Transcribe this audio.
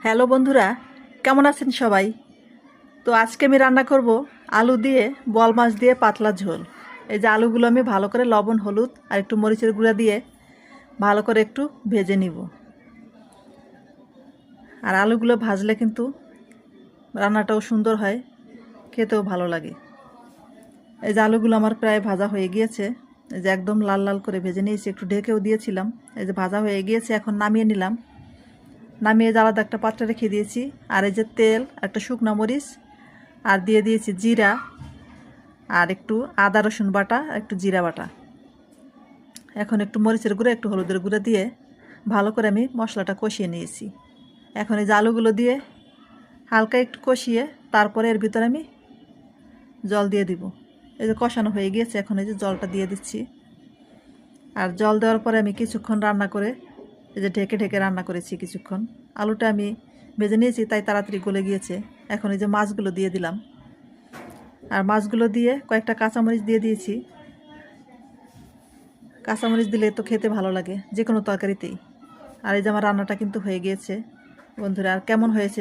Hello বন্ধুরা, কেমন আছেন সবাই? তো আজকে আমি রান্না করব আলু দিয়ে বোয়াল মাছ দিয়ে পাতলা ঝোল। এই যে আলুগুলো আমি ভালো করে লবণ হলুদ আর একটু মরিচের গুঁড়া দিয়ে ভালো করে একটু ভেজে নিব। আর আলুগুলো ভাজলে কিন্তু রান্নাটাও সুন্দর হয়, খেতেও ভালো লাগে। এই যে আলুগুলো আমার প্রায় ভাজা হয়ে গিয়েছে। এই যে একদম লাল লাল করে ভেজে নিয়েছি, একটু ঢেকেও দিয়েছিলাম। এই যে ভাজা হয়ে গিয়েছে, এখন নামিয়ে নিলাম। নামিয়ে আলাদা একটা পাত্রে রেখে দিয়েছি। আর এই যে তেল, একটা শুকনো মরিচ, আর দিয়ে দিয়েছি জিরা, আর একটু আদা রসুন বাটা, একটু জিরা বাটা। এখন একটু মরিচের গুঁড়া, একটু হলুদের গুঁড়া দিয়ে ভালো করে আমি মশলাটা কষিয়ে নিয়েছি। এখন এই যে আলুগুলো দিয়ে হালকা একটু কষিয়ে তারপরে এর ভিতরে আমি জল দিয়ে দিব। এই যে কষানো হয়ে গিয়েছে, এখন এই যে জলটা দিয়ে দিচ্ছি। আর জল দেওয়ার পরে আমি কিছুক্ষণ রান্না করে এই যে ঢেকে ঢেকে রান্না করেছি কিছুক্ষণ। আলুটা আমি ভেজে নিয়েছি, তাই তাড়াতাড়ি গলে গিয়েছে। এখন এই যে মাছগুলো দিয়ে দিলাম। আর মাছগুলো দিয়ে কয়েকটা কাঁচামরিচ দিয়ে দিয়েছি। কাঁচামরিচ দিলে তো খেতে ভালো লাগে যে কোনো তরকারিতেই। আর এই যে আমার রান্নাটা কিন্তু হয়ে গিয়েছে বন্ধুরা। আর কেমন হয়েছে